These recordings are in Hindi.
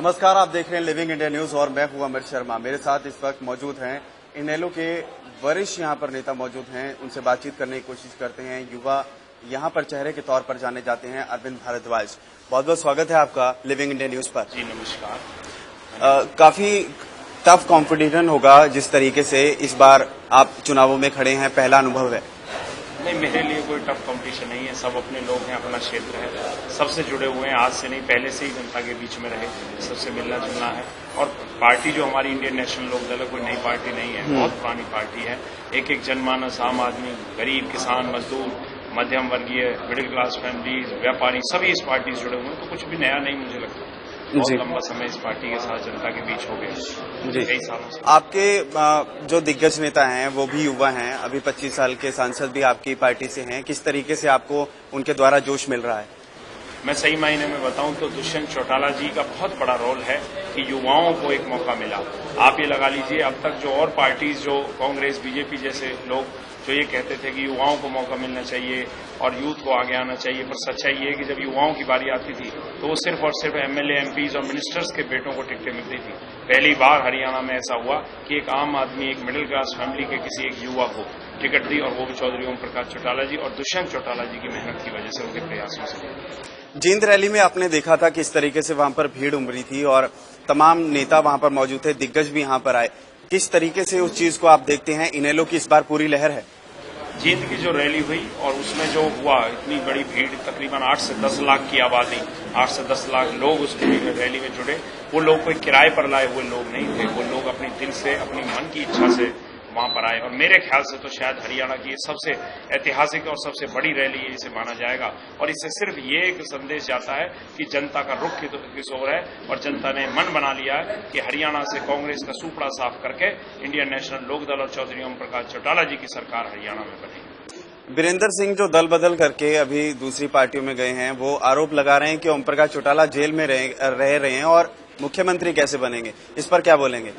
नमस्कार, आप देख रहे हैं लिविंग इंडिया न्यूज और मैं हूं अमित शर्मा। मेरे साथ इस वक्त मौजूद हैं इनेलो के वरिष्ठ यहां पर नेता मौजूद हैं। उनसे बातचीत करने की कोशिश करते हैं। युवा यहां पर चेहरे के तौर पर जाने जाते हैं अरविंद भारद्वाज। बहुत बहुत स्वागत है आपका लिविंग इंडिया न्यूज पर। जी नमस्कार। काफी टफ कॉम्पिटिशन होगा जिस तरीके से इस बार आप चुनावों में खड़े हैं, पहला अनुभव है। नहीं, मेरे लिए कोई टफ कंपटीशन नहीं है। सब अपने लोग हैं, अपना क्षेत्र है, सबसे जुड़े हुए हैं। आज से नहीं, पहले से ही जनता के बीच में रहे, सबसे मिलना जुलना है। और पार्टी जो हमारी इंडियन नेशनल लोक दल है, कोई नई पार्टी नहीं है, बहुत पुरानी पार्टी है। एक एक जनमानस, आम आदमी, गरीब, किसान, मजदूर, मध्यम वर्गीय, मिडिल क्लास फैमिलीज, व्यापारी, सभी इस पार्टी से जुड़े हुए हैं। तो कुछ भी नया नहीं मुझे लगता। बहुत लंबा समय इस पार्टी के साथ जनता के बीच हो गया, कई सालों से। आपके जो दिग्गज नेता हैं वो भी युवा हैं, अभी 25 साल के सांसद भी आपकी पार्टी से हैं। किस तरीके से आपको उनके द्वारा जोश मिल रहा है? मैं सही मायने में बताऊं तो दुष्यंत चौटाला जी का बहुत बड़ा रोल है कि युवाओं को एक मौका मिला। आप ये लगा लीजिए, अब तक जो और पार्टीज, जो कांग्रेस, बीजेपी जैसे लोग जो ये कहते थे कि युवाओं को मौका मिलना चाहिए और यूथ को आगे आना चाहिए, पर सच्चाई ये है कि जब युवाओं की बारी आती थी तो वो सिर्फ और सिर्फ एमएलए, एमपीज और मिनिस्टर्स के बेटों को टिकटें मिलती थी। पहली बार हरियाणा में ऐसा हुआ कि एक आम आदमी, एक मिडिल क्लास फैमिली के किसी एक युवा को टिकट दी, और वो भी चौधरी ओम प्रकाश चौटाला जी और दुष्यंत चौटाला जी की मेहनत की वजह से, उनके प्रयासों से। जींद रैली में आपने देखा था किस तरीके से वहां पर भीड़ उमड़ी थी और तमाम नेता वहां पर मौजूद थे, दिग्गज भी यहां पर आए। किस तरीके से उस चीज को आप देखते हैं? इनेलो की इस बार पूरी लहर है। जींद की जो रैली हुई और उसमें जो हुआ, इतनी बड़ी भीड़, तकरीबन 8 से 10 लाख की आबादी, 8 से 10 लाख लोग उस रैली में जुड़े। वो लोग कोई किराए पर लाए हुए लोग नहीं थे, वो लोग अपने दिल से, अपनी मन की इच्छा से वहां पर आए। और मेरे ख्याल से तो शायद हरियाणा की सबसे ऐतिहासिक और सबसे बड़ी रैली इसे माना जाएगा। और इससे सिर्फ ये एक संदेश जाता है कि जनता का रुख किस ओर है, और जनता ने मन बना लिया है कि हरियाणा से कांग्रेस का सूपड़ा साफ करके इंडियन नेशनल लोक दल और चौधरी ओम प्रकाश चौटाला जी की सरकार हरियाणा में बनेगी। वीरेंद्र सिंह जो दल बदल करके अभी दूसरी पार्टियों में गए हैं, वो आरोप लगा रहे हैं कि ओम प्रकाश चौटाला जेल में रह रहे हैं और मुख्यमंत्री कैसे बनेंगे। इस पर क्या बोलेंगे?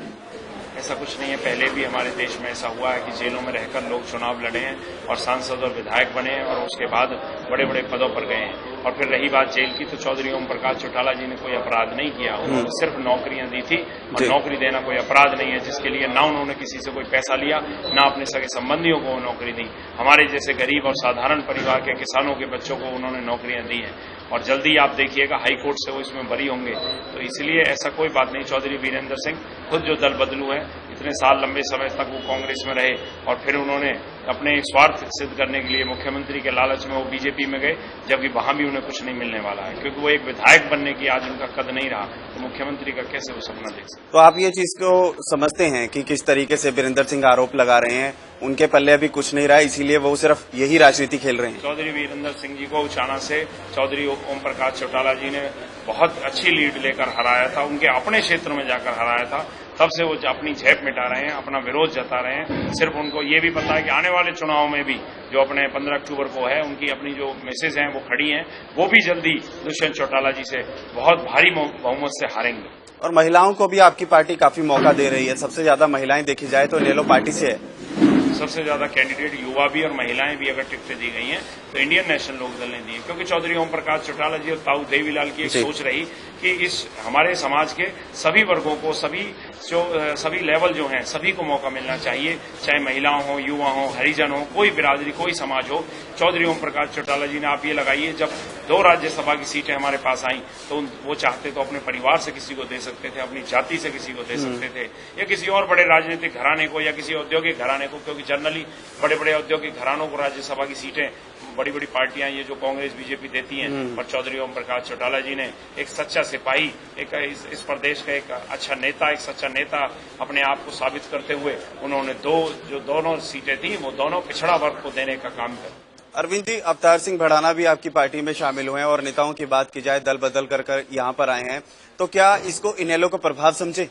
ऐसा कुछ नहीं है। पहले भी हमारे देश में ऐसा हुआ है कि जेलों में रहकर लोग चुनाव लड़े हैं और सांसद और विधायक बने हैं और उसके बाद बड़े बड़े पदों पर गए हैं। और फिर रही बात जेल की, तो चौधरी ओम प्रकाश चौटाला जी ने कोई अपराध नहीं किया। उन्होंने सिर्फ नौकरियां दी थी, और नौकरी देना कोई अपराध नहीं है, जिसके लिए ना उन्होंने किसी से कोई पैसा लिया, ना अपने सगे संबंधियों को नौकरी दी। हमारे जैसे गरीब और साधारण परिवार के किसानों के बच्चों को उन्होंने नौकरियां दी हैं, और जल्दी आप देखिएगा हाईकोर्ट से वो इसमें बरी होंगे। तो इसलिए ऐसा कोई बात नहीं। चौधरी वीरेंद्र सिंह खुद जो दल बदलू है, इतने साल लंबे समय तक वो कांग्रेस में रहे और फिर उन्होंने अपने स्वार्थ सिद्ध करने के लिए मुख्यमंत्री के लालच में वो बीजेपी में गए, जबकि वहां भी उन्हें कुछ नहीं मिलने वाला है, क्योंकि वो एक विधायक बनने की आज उनका कद नहीं रहा, तो मुख्यमंत्री का कैसे वो सपना देख सकते। तो आप ये चीज को समझते हैं कि किस तरीके से वीरेंद्र सिंह आरोप लगा रहे हैं, उनके पल्ले अभी कुछ नहीं रहा, इसीलिए वो सिर्फ यही राजनीति खेल रहे हैं? चौधरी वीरेंद्र सिंह जी को उचाना से चौधरी ओम प्रकाश चौटाला जी ने बहुत अच्छी लीड लेकर हराया था, उनके अपने क्षेत्र में जाकर हराया था। तब से वो अपनी झेप मिटा रहे हैं, अपना विरोध जता रहे हैं। सिर्फ उनको ये भी पता है कि आने वाले चुनाव में भी जो अपने 15 अक्टूबर को है, उनकी अपनी जो मिसेज हैं वो खड़ी हैं, वो भी जल्दी दुष्यंत चौटाला जी से बहुत भारी बहुमत से हारेंगे। और महिलाओं को भी आपकी पार्टी काफी मौका दे रही है। सबसे ज्यादा महिलाएं देखी जाए तो इनेलो पार्टी से है। सबसे ज्यादा कैंडिडेट युवा भी और महिलाएं भी अगर टिकटें दी गई हैं तो इंडियन नेशनल लोक दल ने दी है, क्योंकि चौधरी ओम प्रकाश चौटाला जी और ताऊ देवीलाल की एक सोच रही कि इस हमारे समाज के सभी वर्गों को, सभी लेवल जो हैं, सभी को मौका मिलना चाहिए, चाहे महिलाओं हो, युवा हो, हरिजन हो, कोई बिरादरी, कोई समाज हो। चौधरी ओम प्रकाश चौटाला जी ने, आप ये लगाइए, जब 2 राज्यसभा की सीटें हमारे पास आई तो वो चाहते तो अपने परिवार से किसी को दे सकते थे, अपनी जाति से किसी को दे सकते थे, या किसी और बड़े राजनीतिक घराने को, या किसी औद्योगिक घराने को, क्योंकि जनरली बड़े बड़े औद्योगिक घरानों को राज्यसभा की सीटें बड़ी बड़ी पार्टियां, ये जो कांग्रेस बीजेपी देती हैं। और चौधरी ओम प्रकाश चौटाला जी ने एक सच्चा सिपाही, एक इस प्रदेश का एक अच्छा नेता, एक सच्चा नेता अपने आप को साबित करते हुए उन्होंने जो दोनों सीटें थी वो दोनों पिछड़ा वर्ग को देने का काम किया। अरविंद जी, अवतार सिंह भड़ाना भी आपकी पार्टी में शामिल हुए हैं और नेताओं की बात की जाए दल बदल कर यहाँ पर आए हैं, तो क्या इसको इनेलो का प्रभाव समझे?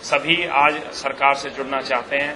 सभी आज सरकार से जुड़ना चाहते हैं,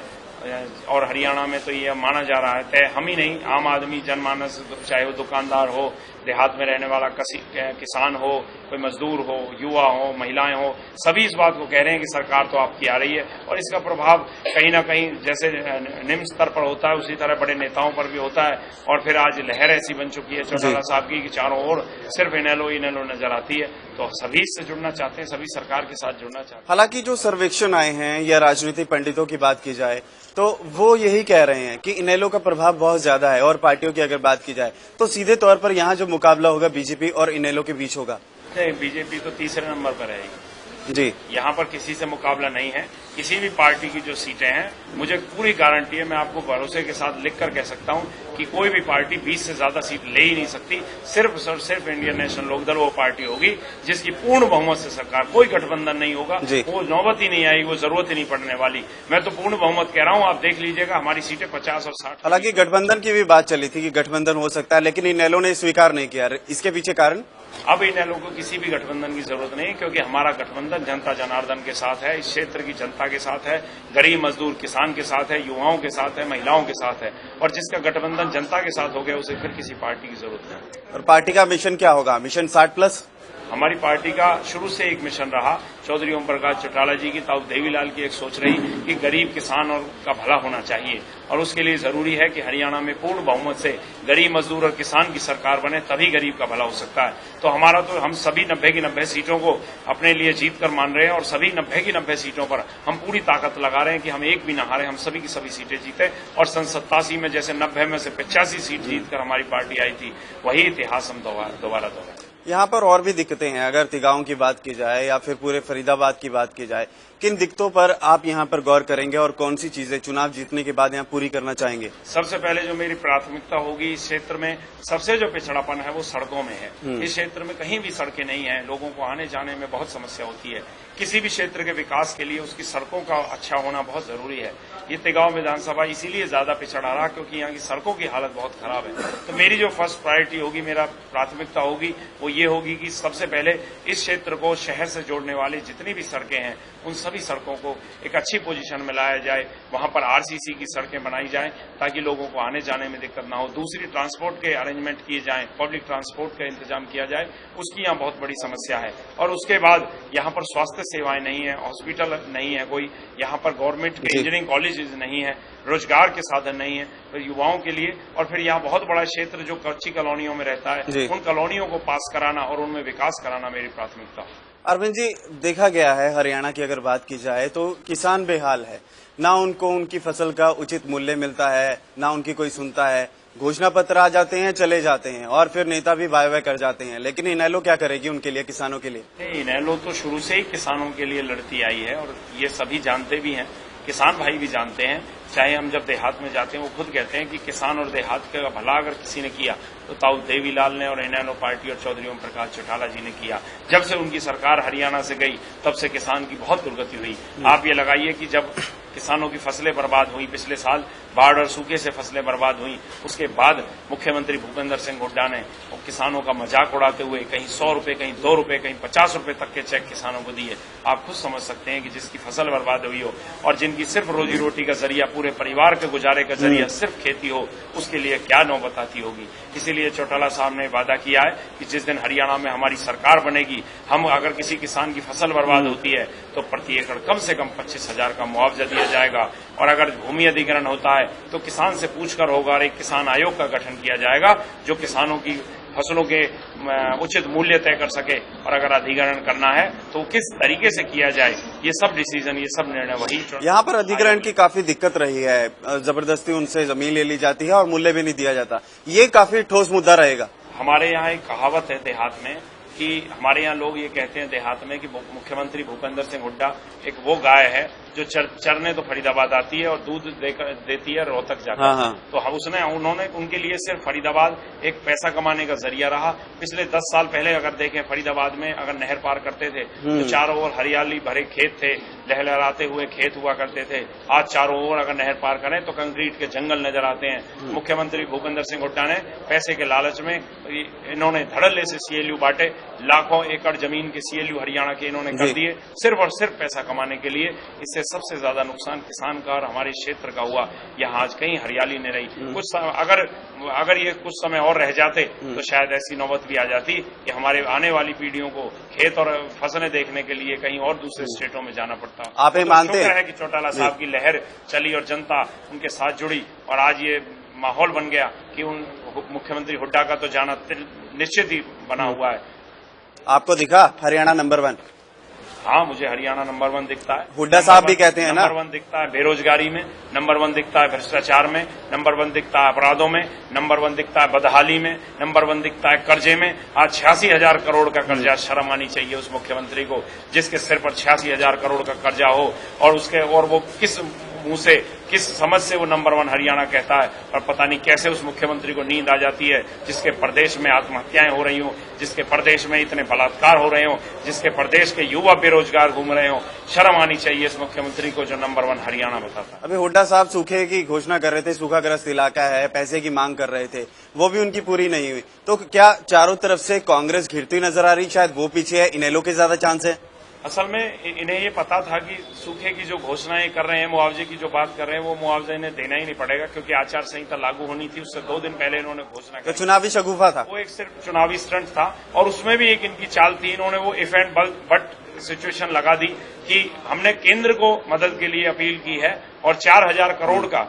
और हरियाणा में तो ये माना जा रहा है तय, हम ही नहीं, आम आदमी, जनमानस, चाहे वो दुकानदार हो, देहात में रहने वाला किसान हो, कोई मजदूर हो, युवा हो, महिलाएं हो, सभी इस बात को कह रहे हैं कि सरकार तो आपकी आ रही है। और इसका प्रभाव कहीं ना कहीं जैसे निम्न स्तर पर होता है, उसी तरह बड़े नेताओं पर भी होता है। और फिर आज लहर ऐसी बन चुकी है चौटाला साहब की कि चारों ओर सिर्फ इनेलो इनेलो नजर आती है। तो सभी इससे जुड़ना चाहते हैं, सभी सरकार के साथ जुड़ना चाहते हैं। हालांकि जो सर्वेक्षण आए हैं या राजनीतिक पंडितों की बात की जाए तो वो यही कह रहे हैं कि इनेलो का प्रभाव बहुत ज्यादा है, और पार्टियों की अगर बात की जाए तो सीधे तौर पर यहाँ जो मुकाबला होगा बीजेपी और इनेलो के बीच होगा। बीजेपी तो तीसरे नंबर पर रहेगी जी। यहाँ पर किसी से मुकाबला नहीं है। किसी भी पार्टी की जो सीटें हैं, मुझे पूरी गारंटी है, मैं आपको भरोसे के साथ लिखकर कह सकता हूँ कि कोई भी पार्टी 20 से ज्यादा सीट ले ही नहीं सकती। सिर्फ और सिर्फ इंडियन नेशनल लोकदल वो पार्टी होगी जिसकी पूर्ण बहुमत से सरकार, कोई गठबंधन नहीं होगा, वो नौबत ही नहीं आएगी, वो जरूरत ही नहीं पड़ने वाली। मैं तो पूर्ण बहुमत कह रहा हूँ, आप देख लीजिएगा हमारी सीटें 50 और 60। हालांकि गठबंधन की भी बात चली थी कि गठबंधन हो सकता है, लेकिन इनेलो ने स्वीकार नहीं किया। इसके पीछे कारण? अब इनेलो को किसी भी गठबंधन की जरूरत नहीं, क्योंकि हमारा गठबंधन जनता जनार्दन के साथ है, इस क्षेत्र की जनता के साथ है, गरीब मजदूर किसान के साथ है, युवाओं के साथ है, महिलाओं के साथ है। और जिसका गठबंधन जनता के साथ हो गया उसे फिर किसी पार्टी की जरूरत नहीं। और पार्टी का मिशन क्या होगा? मिशन 60+? हमारी पार्टी का शुरू से एक मिशन रहा, चौधरी ओम प्रकाश चौटाला जी की, ताऊ देवीलाल की एक सोच रही कि गरीब किसान और का भला होना चाहिए, और उसके लिए जरूरी है कि हरियाणा में पूर्ण बहुमत से गरीब मजदूर और किसान की सरकार बने, तभी गरीब का भला हो सकता है। तो हमारा तो हम सभी 90 की 90 सीटों को अपने लिए जीत कर मान रहे हैं, और सभी 90 की 90 सीटों पर हम पूरी ताकत लगा रहे हैं कि हम एक भी न हारे, हम सभी की सभी सीटें जीते। और सन 87 में जैसे 90 में से 85 सीट जीतकर हमारी पार्टी आई थी, वही इतिहास हम दोबारा दोहराएं। यहाँ पर और भी दिक्कतें हैं, अगर तिगांव की बात की जाए या फिर पूरे फरीदाबाद की बात की जाए, किन दिक्कतों पर आप यहाँ पर गौर करेंगे और कौन सी चीजें चुनाव जीतने के बाद यहाँ पूरी करना चाहेंगे? सबसे पहले जो मेरी प्राथमिकता होगी, इस क्षेत्र में सबसे जो पिछड़ापन है वो सड़कों में है। इस क्षेत्र में कहीं भी सड़कें नहीं है, लोगों को आने जाने में बहुत समस्या होती है। किसी भी क्षेत्र के विकास के लिए उसकी सड़कों का अच्छा होना बहुत जरूरी है। ये तिगांव विधानसभा इसीलिए ज्यादा पिछड़ा रहा क्योंकि यहाँ की सड़कों की हालत बहुत खराब है। तो मेरी जो फर्स्ट प्रायोरिटी होगी, मेरा प्राथमिकता होगी, वो ये होगी कि सबसे पहले इस क्षेत्र को शहर से जोड़ने वाली जितनी भी सड़कें हैं उन सभी सड़कों को एक अच्छी पोजीशन में लाया जाए, वहां पर आरसीसी की सड़कें बनाई जाएं ताकि लोगों को आने जाने में दिक्कत ना हो। दूसरी, ट्रांसपोर्ट के अरेंजमेंट किए जाएं, पब्लिक ट्रांसपोर्ट का इंतजाम किया जाए, उसकी यहाँ बहुत बड़ी समस्या है। और उसके बाद यहाँ पर स्वास्थ्य सेवाएं नहीं है, हॉस्पिटल नहीं है कोई, यहाँ पर गवर्नमेंट के इंजीनियरिंग कॉलेजेस नहीं है, रोजगार के साधन नहीं है तो युवाओं के लिए। और फिर यहाँ बहुत बड़ा क्षेत्र जो कच्ची कॉलोनियों में रहता है, उन कॉलोनियों को पास कराना और उनमें विकास कराना मेरी प्राथमिकता। अरविंद जी, देखा गया है हरियाणा की अगर बात की जाए तो किसान बेहाल है, ना उनको उनकी फसल का उचित मूल्य मिलता है, ना उनकी कोई सुनता है। घोषणा पत्र आ जाते हैं, चले जाते हैं, और फिर नेता भी वाय वाय कर जाते हैं। लेकिन इनेलो क्या करेगी उनके लिए, किसानों के लिए? इनेलो तो शुरू से ही किसानों के लिए लड़ती आई है और ये सभी जानते भी हैं, किसान भाई भी जानते हैं। चाहे हम जब देहात में जाते हैं, वो खुद कहते हैं कि किसान और देहात का भला अगर किसी ने किया तो ताऊ देवीलाल ने और इनेलो पार्टी और चौधरी ओम प्रकाश चौटाला जी ने किया। जब से उनकी सरकार हरियाणा से गई तब से किसान की बहुत दुर्गति हुई। आप ये लगाइए कि जब किसानों की फसलें बर्बाद हुई, पिछले साल बाढ़ और सूखे से फसलें बर्बाद हुई, उसके बाद मुख्यमंत्री भूपेंद्र सिंह हुड्डा ने किसानों का मजाक उड़ाते हुए कहीं 100 रुपए, कहीं 2 रुपए, कहीं 50 रुपए तक के चेक किसानों को दिए। आप खुद समझ सकते हैं कि जिसकी फसल बर्बाद हुई हो और जिनकी सिर्फ रोजी रोटी का जरिया, पूरे परिवार के गुजारे का जरिया सिर्फ खेती हो, उसके लिए क्या नौबत आती होगी। इसीलिए चौटाला साहब ने वादा किया है कि जिस दिन हरियाणा में हमारी सरकार बनेगी, हम अगर किसी किसान की फसल बर्बाद होती है तो प्रति एकड़ कम से कम 25,000 का मुआवजा दिया जाएगा। और अगर भूमि अधिग्रहण होता है तो किसान से पूछकर होगा और एक किसान आयोग का गठन किया जाएगा जो किसानों की फसलों के उचित मूल्य तय कर सके। और अगर अधिग्रहण करना है तो किस तरीके से किया जाए, ये सब डिसीजन, ये सब निर्णय वही। यहाँ पर अधिग्रहण की काफी दिक्कत रही है, जबरदस्ती उनसे जमीन ले ली जाती है और मूल्य भी नहीं दिया जाता। ये काफी ठोस मुद्दा रहेगा। हमारे यहाँ एक कहावत है देहात में कि हमारे यहाँ लोग ये कहते हैं देहात में कि मुख्यमंत्री भूपेंद्र सिंह हुड्डा एक वो गाय है जो चरने तो फरीदाबाद आती है और दूध देती है रोहतक जाकर। तो हम उन्होंने उनके लिए सिर्फ फरीदाबाद एक पैसा कमाने का जरिया रहा। पिछले 10 साल पहले अगर देखें, फरीदाबाद में अगर नहर पार करते थे तो चारों ओर हरियाली भरे खेत थे, लहलहाते हुए खेत हुआ करते थे। आज चारों ओर अगर नहर पार करें तो कंक्रीट के जंगल नजर आते हैं। मुख्यमंत्री भूपेंद्र सिंह हुड्डा ने पैसे के लालच में इन्होंने धड़ल्ले से सीएलयू बांटे, लाखों एकड़ जमीन के सीएलयू हरियाणा के इन्होंने कर दिए सिर्फ और सिर्फ पैसा कमाने के लिए। इससे सबसे ज्यादा नुकसान किसान का और हमारे क्षेत्र का हुआ। यहाँ आज कहीं हरियाली नहीं रही। कुछ अगर ये कुछ समय और रह जाते तो शायद ऐसी नौबत भी आ जाती कि हमारे आने वाली पीढ़ियों को खेत और फसलें देखने के लिए कहीं और दूसरे स्टेटों में जाना पड़ता। आप मानते हैं कि चौटाला साहब की लहर चली और जनता उनके साथ जुड़ी और आज ये माहौल बन गया कि उन मुख्यमंत्री हुड्डा का तो जाना निश्चित ही बना हुआ है। आपको दिखा हरियाणा नंबर 1? हाँ, मुझे हरियाणा नंबर 1 दिखता है। हुड्डा साहब भी कहते हैं ना, नंबर 1 दिखता है बेरोजगारी में, नंबर 1 दिखता है भ्रष्टाचार में, नंबर 1 दिखता है अपराधों में, नंबर 1 दिखता है बदहाली में, नंबर 1 दिखता है कर्जे में। आज 86,000 करोड़ का कर्जा, शर्म आनी चाहिए उस मुख्यमंत्री को जिसके सिर पर 86,000 करोड़ का कर्जा हो और वो किस मुंह से, किस समझ से वो नंबर 1 हरियाणा कहता है। और पता नहीं कैसे उस मुख्यमंत्री को नींद आ जाती है जिसके प्रदेश में आत्महत्याएं हो रही हो, जिसके प्रदेश में इतने बलात्कार हो रहे हो, जिसके प्रदेश के युवा बेरोजगार घूम रहे हो। शर्म आनी चाहिए इस मुख्यमंत्री को जो नंबर 1 हरियाणा बताता है। अभी हुड्डा साहब सूखे की घोषणा कर रहे थे, सूखाग्रस्त इलाका है, पैसे की मांग कर रहे थे, वो भी उनकी पूरी नहीं हुई। तो क्या चारों तरफ से कांग्रेस घिरती नजर आ रही, शायद वो पीछे है, इनेलो के ज्यादा चांस है? असल में इन्हें ये पता था कि सूखे की जो घोषणाएं कर रहे हैं, मुआवजे की जो बात कर रहे हैं, वो मुआवजा इन्हें देना ही नहीं पड़ेगा क्योंकि आचार संहिता लागू होनी थी। उससे 2 दिन पहले इन्होंने घोषणा की। तो चुनावी शगुफा था वो, एक सिर्फ चुनावी स्टंट था। और उसमें भी एक इनकी चाल थी, इन्होंने वो इफ एंड बट सिचुएशन लगा दी कि हमने केंद्र को मदद के लिए अपील की है और 4,000 करोड़ का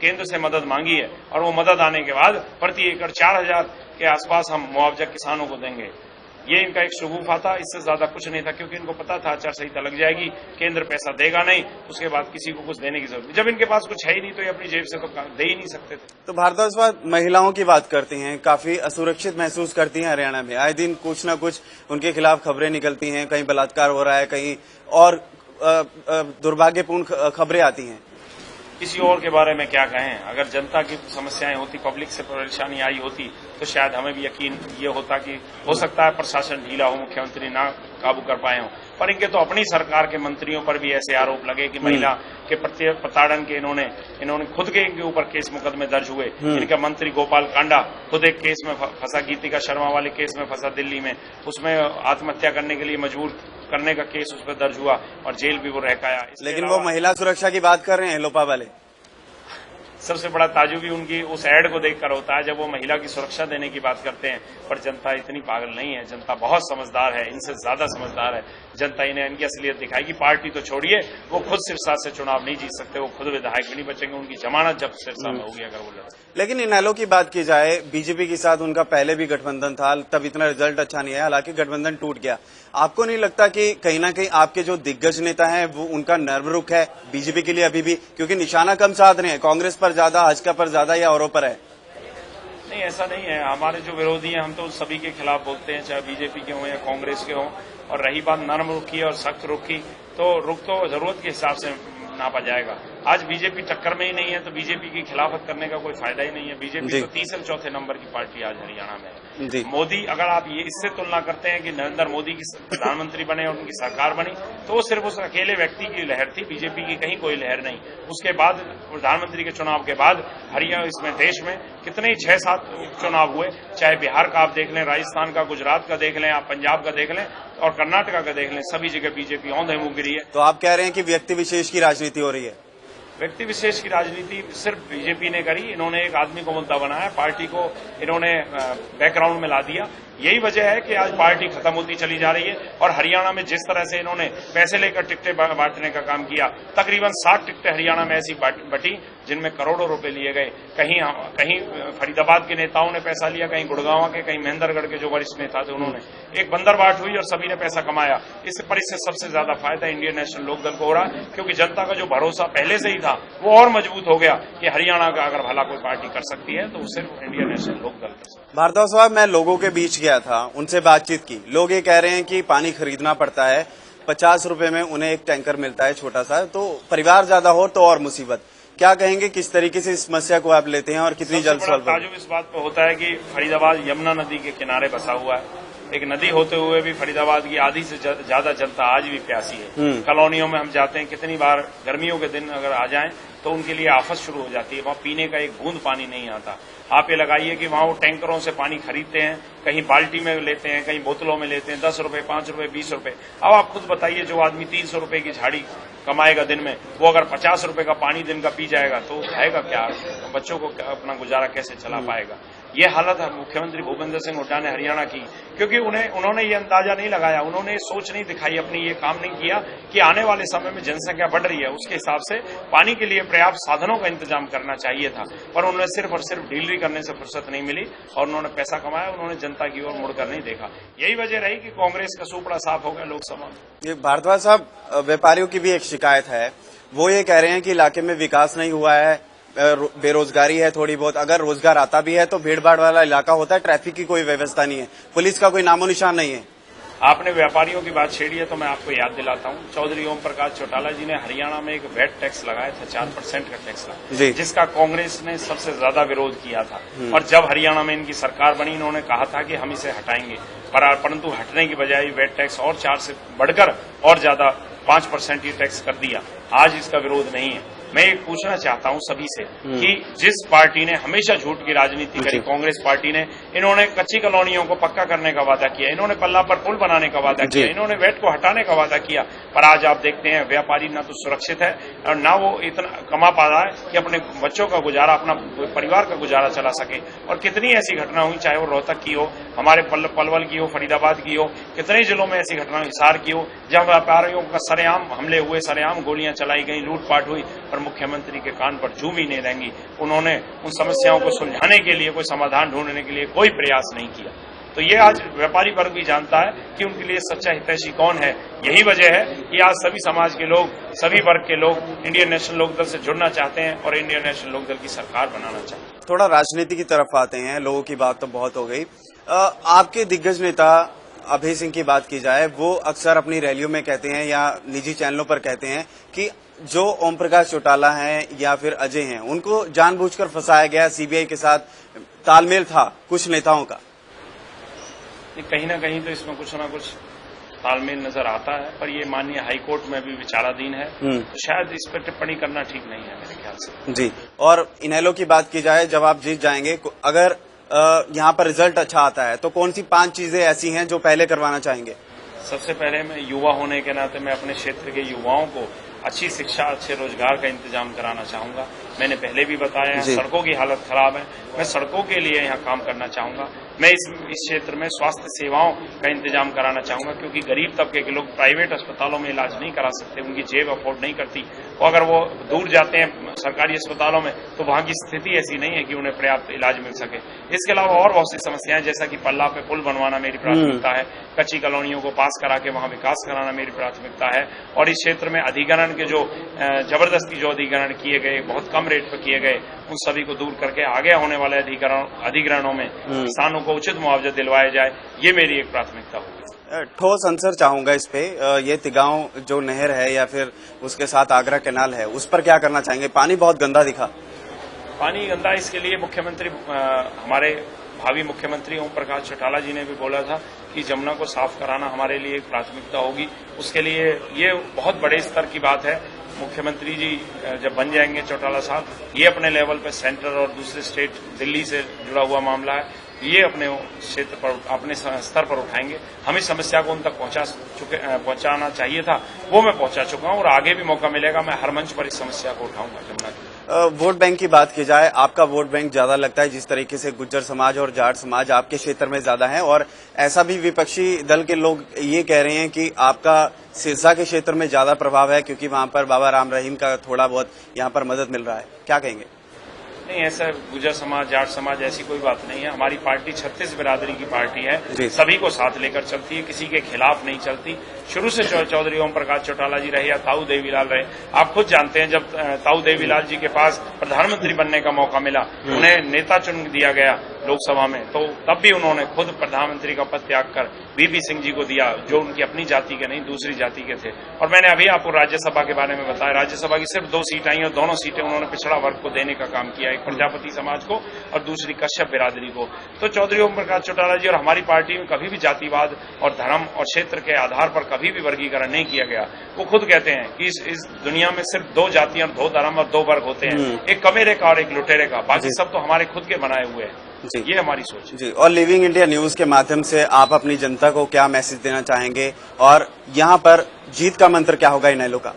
केंद्र से मदद मांगी है और वो मदद आने के बाद प्रति एकड़ 4,000 के आसपास हम मुआवजा किसानों को देंगे। ये इनका एक शगुफा था, इससे ज्यादा कुछ नहीं था क्योंकि इनको पता था आचार संहिता लग जाएगी, केंद्र पैसा देगा नहीं, उसके बाद किसी को कुछ देने की जरूरत नहीं। जब इनके पास कुछ है ही नहीं तो ये अपनी जेब से तो दे ही नहीं सकते थे। तो भारद्वाज साहब, महिलाओं की बात करती हैं, काफी असुरक्षित महसूस करती हैं हरियाणा में। आए दिन कुछ न कुछ उनके खिलाफ खबरें निकलती हैं, कहीं बलात्कार हो रहा है, कहीं और दुर्भाग्यपूर्ण खबरें आती हैं। किसी और के बारे में क्या कहें? अगर जनता की समस्याएं होती, पब्लिक से परेशानी आई होती तो शायद हमें भी यकीन ये होता कि हो सकता है प्रशासन ढीला हो, मुख्यमंत्री ना काबू कर पाए हों। पर इनके तो अपनी सरकार के मंत्रियों पर भी ऐसे आरोप लगे कि महिला के प्रताड़न के इन्होंने खुद के इनके ऊपर केस मुकदमे दर्ज हुए। इनका मंत्री गोपाल कांडा खुद एक केस में फंसा, गीतिका शर्मा वाले केस में फंसा दिल्ली में, उसमें आत्महत्या करने के लिए मजबूर करने का केस उस पर दर्ज हुआ और जेल भी वो रह पाया। लेकिन वो महिला सुरक्षा की बात कर रहे हैं लोपा वाले। सबसे बड़ा ताजुब भी उनकी उस एड को देखकर होता है जब वो महिला की सुरक्षा देने की बात करते हैं। पर जनता इतनी पागल नहीं है, जनता बहुत समझदार है, इनसे ज्यादा समझदार है। जनता इन्हें इनकी असलियत दिखाएगी। पार्टी तो छोड़िए, वो खुद सिरसा से चुनाव नहीं जीत सकते, वो खुद विधायक भी नहीं बचेंगे, उनकी जमानत जब सिरसा में होगी अगर वो लड़े। लेकिन इनेलो की बात की जाए, बीजेपी के साथ उनका पहले भी गठबंधन था, तब इतना रिजल्ट अच्छा नहीं आया, हालांकि गठबंधन टूट गया। आपको नहीं लगता कि कहीं ना कहीं आपके जो दिग्गज नेता हैं वो उनका नर्म रुख है बीजेपी के लिए अभी भी, क्योंकि निशाना कम साध रहे हैं, कांग्रेस पर ज्यादा, भाजपा पर ज्यादा या औरों पर है? नहीं, ऐसा नहीं है। हमारे जो विरोधी हैं हम तो सभी के खिलाफ बोलते हैं, चाहे बीजेपी के हों या कांग्रेस के हों। और रही बात नरम रुख की और सख्त रुख की, तो रुख तो जरूरत के हिसाब से नापा जाएगा। आज बीजेपी टक्कर में ही नहीं है तो बीजेपी की खिलाफत करने का कोई फायदा ही नहीं है। बीजेपी तो 3 और 4थे नंबर की पार्टी आज हरियाणा में है। मोदी, अगर आप ये इससे तुलना करते हैं कि नरेंद्र मोदी की प्रधानमंत्री बने और उनकी सरकार बनी, तो वो सिर्फ उस अकेले व्यक्ति की लहर थी, बीजेपी की कहीं कोई लहर नहीं। उसके बाद प्रधानमंत्री के चुनाव के बाद हरियाणा, इसमें देश में कितने ही 6-7 चुनाव हुए, चाहे बिहार का आप देख लें, राजस्थान का, गुजरात का देख लें, आप पंजाब का देख लें और कर्नाटका का देख लें, सभी जगह बीजेपी औंधे मुंह गिरी है। तो आप कह रहे हैं कि व्यक्ति विशेष की राजनीति हो रही है? व्यक्ति विशेष की राजनीति सिर्फ बीजेपी ने करी। इन्होंने एक आदमी को मुद्दा बनाया, पार्टी को इन्होंने बैकग्राउंड में ला दिया। यही वजह है कि आज पार्टी खत्म होती चली जा रही है। और हरियाणा में जिस तरह से इन्होंने पैसे लेकर टिकटें बांटने का काम किया, तकरीबन 60 टिकटें हरियाणा में ऐसी बटी जिनमें करोड़ों रुपए लिए गए। कहीं फरीदाबाद के नेताओं ने पैसा लिया, कहीं गुड़गांव के, कहीं महेंद्रगढ़ के जो वरिष्ठ नेता थे उन्होंने। एक बंदरबाट हुई और सभी ने पैसा कमाया। इससे सबसे ज्यादा फायदा इंडियन नेशनल लोकदल को हो रहा है, क्योंकि जनता का जो भरोसा पहले से ही था वो और मजबूत हो गया कि हरियाणा का अगर भला कोई पार्टी कर सकती है तो वो सिर्फ इंडियन नेशनल लोकदल कर सकती है। भारद्वाज साहब, मैं लोगों के बीच गया था, उनसे बातचीत की। लोग ये कह रहे हैं कि पानी खरीदना पड़ता है, 50 रुपए में उन्हें एक टैंकर मिलता है छोटा सा, तो परिवार ज्यादा हो तो और मुसीबत। क्या कहेंगे, किस तरीके से इस समस्या को आप लेते हैं और कितनी जल्द सॉल्व? ताजुब इस बात पर होता है कि फरीदाबाद यमुना नदी के किनारे बसा हुआ है। एक नदी होते हुए भी फरीदाबाद की आधी से ज्यादा जनता आज भी प्यासी है। कॉलोनियों में हम जाते हैं, कितनी बार गर्मियों के दिन अगर आ जाएं तो उनके लिए आफत शुरू हो जाती है। वहां पीने का एक बूंद पानी नहीं आता। आप ये लगाइए कि वहां वो टैंकरों से पानी खरीदते हैं, कहीं बाल्टी में लेते हैं, कहीं बोतलों में लेते हैं, 10 रुपए, 5 रुपए, 20 रुपए। अब आप खुद बताइए, जो आदमी 300 रुपए की झाड़ी कमाएगा दिन में, वो अगर 50 रुपए का पानी दिन का पी जाएगा तो खाएगा क्या? बच्चों को अपना गुजारा कैसे चला पाएगा? ये हालत मुख्यमंत्री भूपेंद्र सिंह हुड्डा ने हरियाणा की, क्योंकि उन्होंने ये अंदाजा नहीं लगाया, उन्होंने सोच नहीं दिखाई, अपनी ये काम नहीं किया कि आने वाले समय में जनसंख्या बढ़ रही है, उसके हिसाब से पानी के लिए पर्याप्त साधनों का इंतजाम करना चाहिए था। पर उन्हें सिर्फ और सिर्फ डीलरी करने से फुर्सत नहीं मिली और उन्होंने पैसा कमाया, उन्होंने जनता की ओर मुड़कर नहीं देखा। यही वजह रही कि कांग्रेस का सूपड़ा साफ हो गया लोकसभा में। ये भारद्वाज साहब, व्यापारियों की भी एक शिकायत है, वो ये कह रहे हैं कि इलाके में विकास नहीं हुआ है, बेरोजगारी है थोड़ी बहुत, अगर रोजगार आता भी है तो भीड़ भाड़ वाला इलाका होता है, ट्रैफिक की कोई व्यवस्था नहीं है, पुलिस का कोई नामो निशान नहीं है। आपने व्यापारियों की बात छेड़ी है तो मैं आपको याद दिलाता हूं, चौधरी ओम प्रकाश चौटाला जी ने हरियाणा में एक वैट टैक्स लगाया था, 4% का टैक्स लगाया, जिसका कांग्रेस ने सबसे ज्यादा विरोध किया था। और जब हरियाणा में इनकी सरकार बनी, इन्होंने कहा था कि हम इसे हटाएंगे, परंतु हटने की बजाय वैट टैक्स और 4 से बढ़कर और ज्यादा 5% ये टैक्स कर दिया। आज इसका विरोध नहीं है। मैं एक पूछना चाहता हूं सभी से कि जिस पार्टी ने हमेशा झूठ की राजनीति करी, कांग्रेस पार्टी ने, इन्होंने कच्ची कॉलोनियों को पक्का करने का वादा किया, इन्होंने पल्ला पर पुल बनाने का वादा किया, इन्होंने वैट को हटाने का वादा किया, पर आज आप देखते हैं व्यापारी न तो सुरक्षित है और न वो इतना कमा पा रहा है कि अपने बच्चों का गुजारा, अपना परिवार का गुजारा चला सके। और कितनी ऐसी घटना हुई, चाहे वो रोहतक की हो, हमारे पलवल की हो, फरीदाबाद की हो, कितने जिलों में ऐसी घटना, हिसार की हो, जहां व्यापारियों का सरेआम हमले हुए, सरेआम गोलियां चलाई गई, लूटपाट हुई, पर मुख्यमंत्री के कान पर जू भी नहीं रहेंगी। उन्होंने उन समस्याओं को सुलझाने के लिए, कोई समाधान ढूंढने के लिए कोई प्रयास नहीं किया। तो ये आज व्यापारी वर्ग भी जानता है कि उनके लिए सच्चा हितैषी कौन है। यही वजह है कि आज सभी समाज के लोग, सभी वर्ग के लोग इंडियन नेशनल लोकदल से जुड़ना चाहते हैं और इंडियन नेशनल लोकदल की सरकार बनाना चाहते हैं। थोड़ा राजनीति की तरफ आते हैं, लोगों की बात तो बहुत हो गई। आपके दिग्गज नेता अभय सिंह की बात की जाए, वो अक्सर अपनी रैलियों में कहते हैं या निजी चैनलों पर कहते हैं कि जो ओम प्रकाश चौटाला हैं या फिर अजय हैं, उनको जानबूझकर फंसाया गया, सीबीआई के साथ तालमेल था कुछ नेताओं का। कहीं ना कहीं तो इसमें कुछ ना कुछ तालमेल नजर आता है, पर ये माननीय हाईकोर्ट में भी विचाराधीन है, तो शायद इस पर टिप्पणी करना ठीक नहीं है मेरे ख्याल से। जी, और इनेलो की बात की जाए, जब आप जीत जाएंगे, अगर यहाँ पर रिजल्ट अच्छा आता है, तो कौन सी 5 चीजें ऐसी हैं जो पहले करवाना चाहेंगे? सबसे पहले मैं युवा होने के नाते मैं अपने क्षेत्र के युवाओं को अच्छी शिक्षा, अच्छे रोजगार का इंतजाम कराना चाहूंगा। मैंने पहले भी बताया है, सड़कों की हालत खराब है, मैं सड़कों के लिए यहाँ काम करना चाहूंगा। मैं इस क्षेत्र में स्वास्थ्य सेवाओं का इंतजाम कराना चाहूंगा, क्योंकि गरीब तबके के लोग प्राइवेट अस्पतालों में इलाज नहीं करा सकते, उनकी जेब अफोर्ड नहीं करती, और अगर वो दूर जाते हैं सरकारी अस्पतालों में तो वहां की स्थिति ऐसी नहीं है कि उन्हें पर्याप्त इलाज मिल सके। इसके अलावा और बहुत सी समस्याएं, जैसा कि पल्ला पे पुल बनवाना मेरी प्राथमिकता है, कच्ची कॉलोनियों को पास करा के वहां विकास कराना मेरी प्राथमिकता है, और इस क्षेत्र में अधिग्रहण के जो जबरदस्ती जो अधिग्रहण किए गए, बहुत कम रेट पर किए गए, उन सभी को दूर करके आगे होने वाले अधिग्रहणों में किसानों को उचित मुआवजा दिलवाया जाए, ये मेरी एक प्राथमिकता होगी। ठोस आंसर चाहूंगा इस पे। ये तिगांव जो नहर है या फिर उसके साथ आगरा कैनाल है, उस पर क्या करना चाहेंगे? पानी बहुत गंदा दिखा। पानी गंदा, इसके लिए मुख्यमंत्री, हमारे भावी मुख्यमंत्री ओम प्रकाश चौटाला जी ने भी बोला था कि जमुना को साफ कराना हमारे लिए एक प्राथमिकता होगी। उसके लिए ये बहुत बड़े स्तर की बात है। मुख्यमंत्री जी जब बन जाएंगे चौटाला साहब, ये अपने लेवल पर सेंटर और दूसरे स्टेट, दिल्ली से जुड़ा हुआ मामला है, ये अपने क्षेत्र पर, अपने स्तर पर उठाएंगे। हम इस समस्या को उन तक पहुंचाना चाहिए था, वो मैं पहुंचा चुका हूं, और आगे भी मौका मिलेगा मैं हर मंच पर इस समस्या को उठाऊंगा जमुना की। वोट बैंक की बात की जाए, आपका वोट बैंक ज्यादा लगता है, जिस तरीके से गुज्जर समाज और जाट समाज आपके क्षेत्र में ज्यादा है, और ऐसा भी विपक्षी दल के लोग ये कह रहे हैं कि आपका सिरसा के क्षेत्र में ज्यादा प्रभाव है, क्योंकि वहां पर बाबा राम रहीम का थोड़ा बहुत यहाँ पर मदद मिल रहा है। क्या कहेंगे? नहीं, ऐसा गुज्जर समाज, जाट समाज, ऐसी कोई बात नहीं है। हमारी पार्टी 36 बिरादरी की पार्टी है, सभी को साथ लेकर चलती है, किसी के खिलाफ नहीं चलती। शुरू से चौधरी ओम प्रकाश चौटाला जी रहे या ताऊ देवीलाल रहे, आप खुद जानते हैं, जब ताऊ देवीलाल जी के पास प्रधानमंत्री बनने का मौका मिला, उन्हें नेता चुन दिया गया लोकसभा में, तो तब भी उन्होंने खुद प्रधानमंत्री का पद त्याग कर वीपी सिंह जी को दिया, जो उनकी अपनी जाति के नहीं, दूसरी जाति के थे। और मैंने अभी आपको राज्यसभा के बारे में बताया, राज्यसभा की सिर्फ 2 सीट आई और दोनों सीटें उन्होंने पिछड़ा वर्ग को देने का काम किया, एक प्रजापति समाज को और दूसरी कश्यप बिरादरी को। तो चौधरी ओम प्रकाश चौटाला जी और हमारी पार्टी में कभी भी जातिवाद और धर्म और क्षेत्र के आधार पर कभी भी वर्गीकरण नहीं किया गया। वो खुद कहते हैं कि इस दुनिया में सिर्फ 2 जातियां, 2 धर्म और 2 वर्ग होते हैं, एक कमेरे का और एक लुटेरे का, बाकी सब तो हमारे खुद के बनाए हुए हैं। जी, ये हमारी सोच है। जी, और लिविंग इंडिया न्यूज के माध्यम से आप अपनी जनता को क्या मैसेज देना चाहेंगे, और यहाँ पर जीत का मंत्र क्या होगा इनेलो का?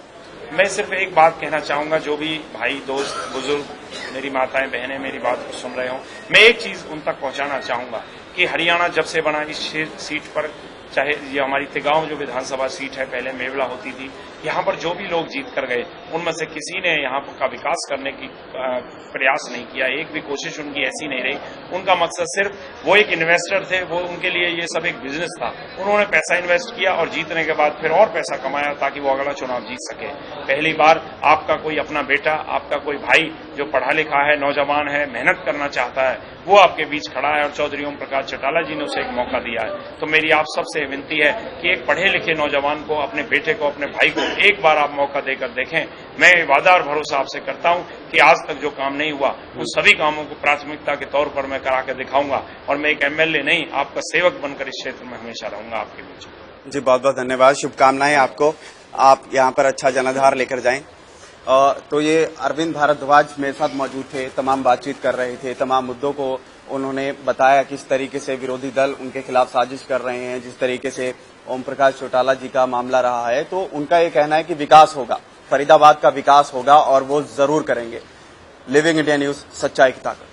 मैं सिर्फ एक बात कहना चाहूंगा, जो भी भाई दोस्त बुजुर्ग मेरी माताएं बहनें मेरी बात को सुन रहे हो, मैं एक चीज उन तक पहुंचाना चाहूंगा कि हरियाणा जब से बना इस सीट पर, चाहे ये हमारी तिगांव जो विधानसभा सीट है पहले मेवला होती थी, यहाँ पर जो भी लोग जीत कर गए उनमें से किसी ने यहाँ का विकास करने की प्रयास नहीं किया, एक भी कोशिश उनकी ऐसी नहीं रही। उनका मकसद सिर्फ, वो एक इन्वेस्टर थे, वो उनके लिए ये सब एक बिजनेस था। उन्होंने पैसा इन्वेस्ट किया और जीतने के बाद फिर और पैसा कमाया ताकि वो अगला चुनाव जीत सके। पहली बार आपका कोई अपना बेटा, आपका कोई भाई जो पढ़ा लिखा है, नौजवान है, मेहनत करना चाहता है, वो आपके बीच खड़ा है और चौधरी ओम प्रकाश चौटाला जी ने उसे एक मौका दिया है। तो मेरी आप सबसे विनती है कि एक पढ़े लिखे नौजवान को, अपने बेटे को, अपने भाई को एक बार आप मौका देकर देखें। मैं वादा और भरोसा आपसे करता हूं कि आज तक जो काम नहीं हुआ उन सभी कामों को प्राथमिकता के तौर पर मैं करा के दिखाऊंगा और मैं एक एमएलए नहीं, आपका सेवक बनकर इस क्षेत्र में हमेशा रहूंगा आपके बीच। जी बहुत बहुत धन्यवाद, शुभकामनाएं आपको, आप यहाँ पर अच्छा जनाधार लेकर जाएं। तो ये अरविंद भारद्वाज मेरे साथ मौजूद थे, तमाम बातचीत कर रहे थे, तमाम मुद्दों को उन्होंने बताया किस तरीके से विरोधी दल उनके खिलाफ साजिश कर रहे हैं, जिस तरीके से ओम प्रकाश चौटाला जी का मामला रहा है। तो उनका ये कहना है कि विकास होगा, फरीदाबाद का विकास होगा और वो जरूर करेंगे। लिविंग इंडिया न्यूज, सच्चाई की ताकत।